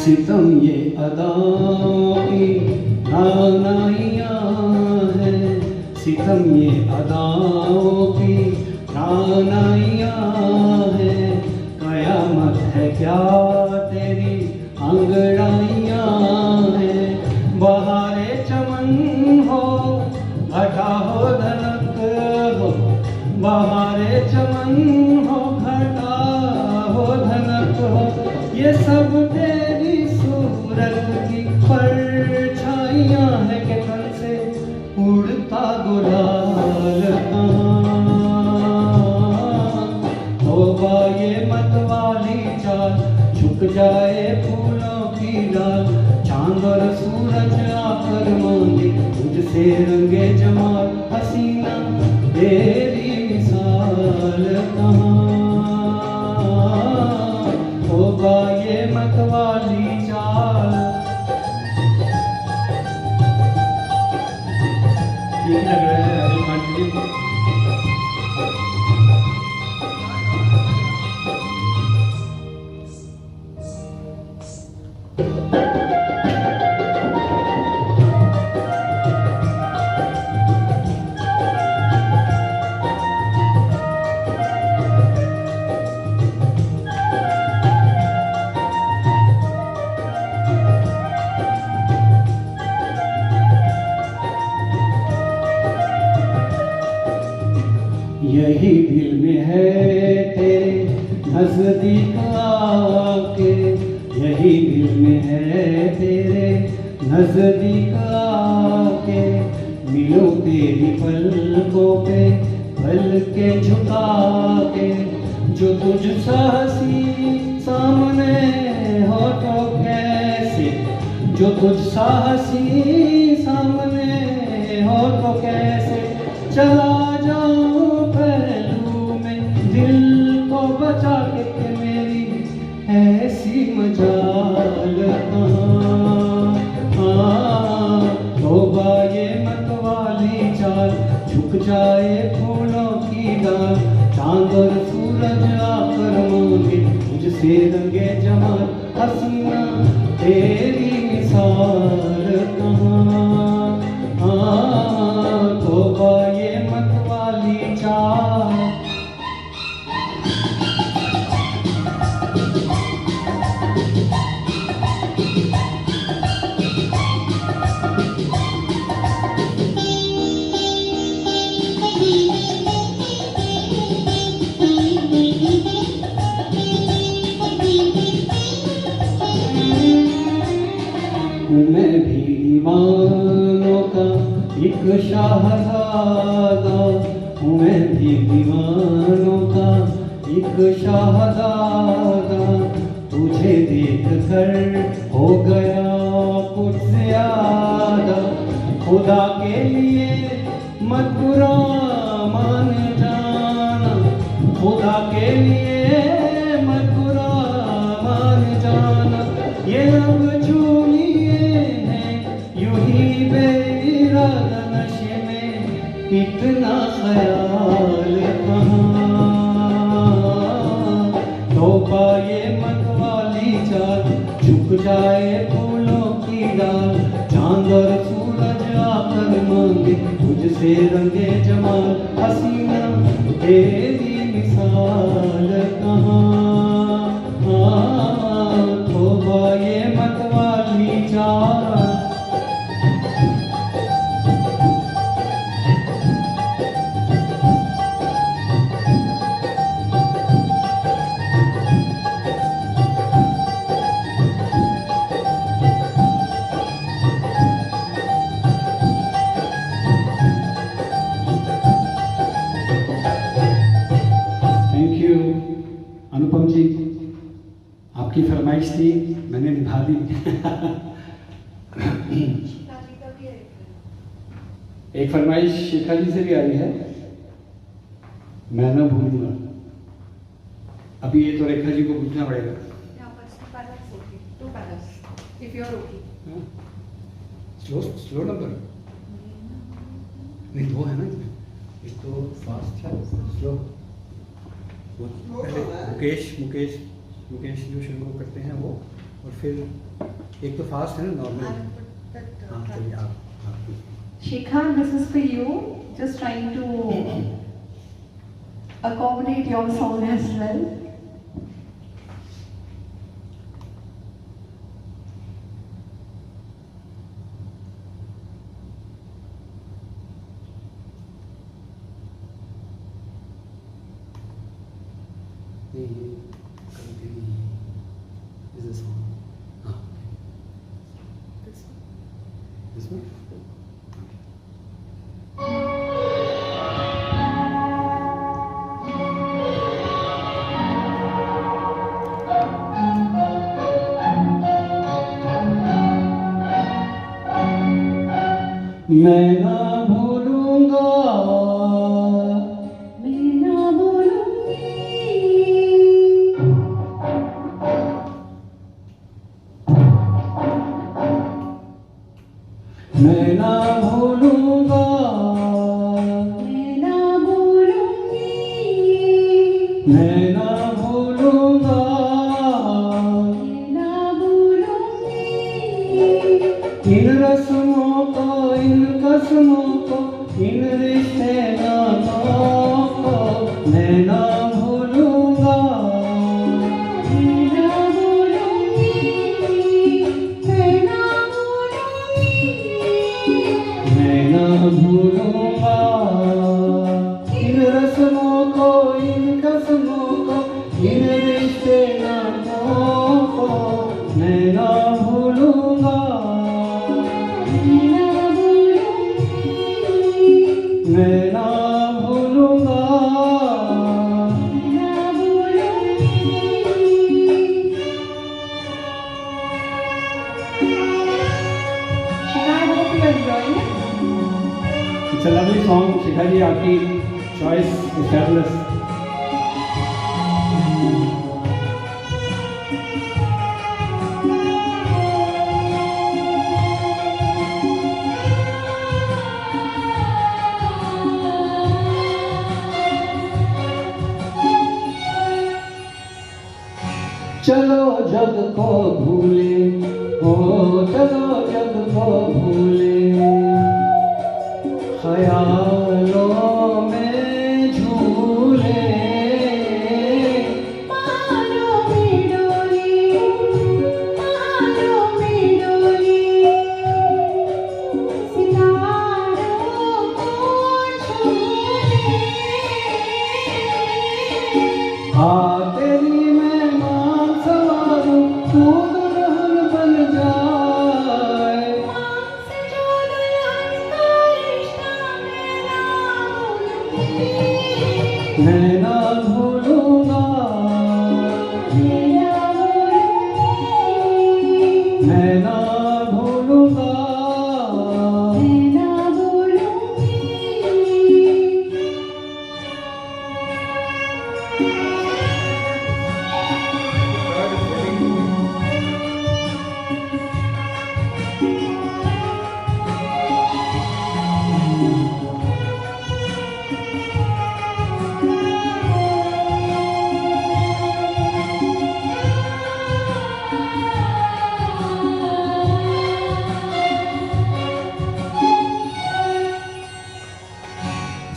सितम ये अदाओं की नानाइयाँ हैं। सितम ये अदाओं की नानाइयाँ हैं। कयामत है क्या तेरी अंगड़ाइयाँ हैं। बहारे चमन हो, घटा हो, धनक हो, बहार तारे चमन हो घटा हो धनक हो, ये सब तेरी सूरत की परछाइयां है कि तन से उड़ता गुलाल कहाँ। तौबा ये मतवाली चाल, झुक जाए फूलों की डाल, चांद और सूरज आकर मांगे तुझसे रंगे जमाल। हसीना तेरी मिसाल कहाँ, तौबा ये मतवाली चाल। ठीक लग रहा है राहुल गांधी जी? यही दिल में है तेरे नजदीक आके, यही दिल में है तेरे नजदीक आके, मिलो तेरी पलकों पे पल के झुका के, जो तुझ सा हंसी सामने हो तो कैसे, जो तुझ सा हंसी सामने हो तो कैसे, चला जाऊं पहलू में दिल को बचा के मेरी ऐसी मजाल कहाँ। तौबा ये मतवाली चाल, झुक जाए फूलों की डाल, चांद और सूरज आकर मांगे तुझसे रंगे जमाल। हसीना तेरी मिसाल कहाँ, तौबा ये मतवाली चाल। मैं भी दीवानों का एक शाहज़ादा हूँ, मैं भी दीवानों का एक शाहज़ादा, तुझे देख कर हो गया कुछ ज्यादा। खुदा के लिए मत बुरा मान जाना, खुदा के लिए मत बुरा मान जाना, ये अब झूलिए हैं यूं ही बेइरादा नशे में इतना ख्याल कहाँ। तौबा ये मतवाली चाल, झुक जाए फूलों की डाल, चांद और सूरज आकर मांगे तुझसे रंगे जमाल। हसीना तेरी मिसाल कहाँ, तौबा ये मतवाली चाल। थैंक यू अनुपम जी, आपकी फरमाइश थी मैंने निभा दी। शिखा जी का भी है। एक फरमाइश शिखा जी से भी आई है, मैं ना भूलूंगा। अभी ये तो रेखा जी को पूछना पड़ेगा। यहाँ पर paragraphs okay, 2 paragraphs, if you are okay. Slow slow number नहीं, दो है ना इसमें, एक तो फास्ट है स्लो। पहले मुकेश मुकेश मुकेश जो शुरू करते हैं वो, और फिर एक तो फास्ट है ना नॉर्मल। I'll put that, हाँ चलिए आप Shikha, this is for you. Just trying to accommodate your song as well. नहीं, ये कविता नहीं है. This is a song. हाँ. This one? मैं ना भूलूंगा मैं ना भूलूंगी मैं ना भूलूंगा मैं ना भूलूंगी मैं ना भूलूंगा मैं ना भूलूंगी इन रस्मों को इन कसमों को इन रिश्ते नातों को मैं ना भूलूंगा मैं ना भूलूंगी मैं ना भूलूंगी मैं ना भूलूंगा इन रस्मों को इन कसमों को इन रिश्ते नातों को मैं ना भूलूंगा मैं ना भूलूंगी मैं ना भूलूंगा मैं ना भूलूंगी Shikha, I hope you are enjoying it. It's a lovely song. शिखा जी आपकी चॉइस is fabulous. चलो जग को भूले ओ चलो जग को भूले ख्यालों में झूले पहाड़ों में डोली पहाड़ों में डोली सितारों को छूले आ तेरी मैं मान सवारूं तू दुल्हन बन जाए से जो दुल्हन का रिश्ता मैं ना भूलूंगी मैं ना भूलूंगा मैं ना भूलूंगी मैं ना भूलूंगा मैं ना भूलूंगी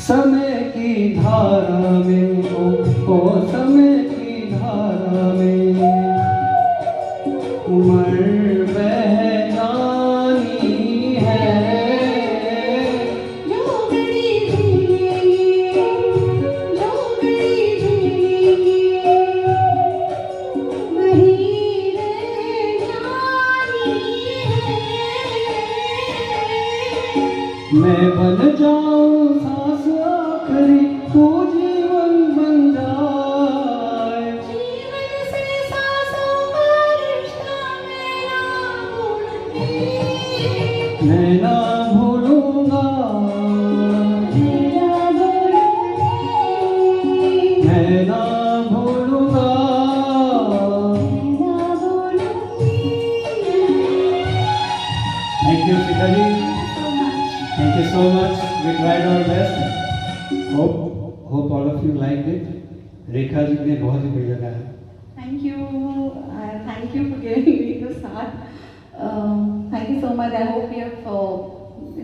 समय की धारा में ओ समय की धारा में उम्र बह जानी है जो घड़ी झूलेंगे जो घड़ी झूलेंगे वही रह जानी है मैं बन जाऊं सांस आखिरी तू जीवन बन जाए जीवन से सांसों का रिश्ता मैं ना भूलूंगी मैं ना भूलूंगा मैं ना भूलूंगी मैं ना भूलूंगा मैं ना भूलूंगी thank you Shikha ji so much. Thank you so much. We tried our best. Hope all of you liked it. Rekha ji ने बहुत ही बढ़िया गाया. Thank you. Thank you for giving me this heart. Thank you so much. I hope you have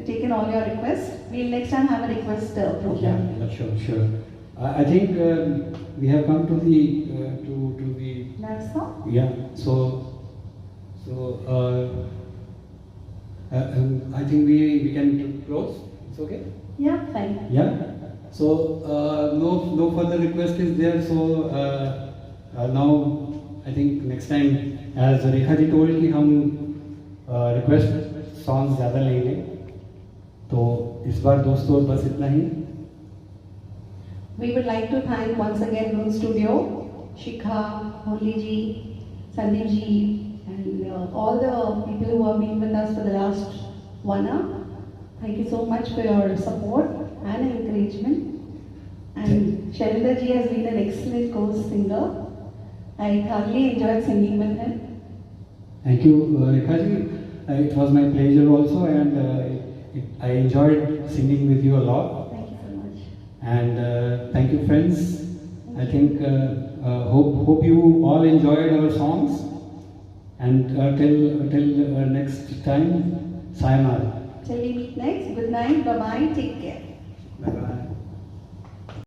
taken all your requests. We'll next time have a request program. Yeah, sure. I think we have come to the That's all. yeah. So I think we can close. It's okay. Yeah, fine. Yeah. So no further request is there. So now I think next time, as Rekha ji told कि हम request songs ज़्यादा लेंगे, तो इस बार दोस्तों बस इतना ही. We would like to thank once again Moon Studio, Shikha, Holly ji, Sandeep ji, and all the people who have been with us for the last 1 hour. Thank you so much for your support and encouragement. And Shaileendra ji has been an excellent co-singer. I thoroughly enjoyed singing with him. Thank you, Rekha ji. It was my pleasure also, and I enjoyed singing with you a lot. Thank you so much. And thank you, friends. I think hope you all enjoyed our songs. And till next time, sayonara. Till we meet next, good night, bye bye, take care. Bye bye.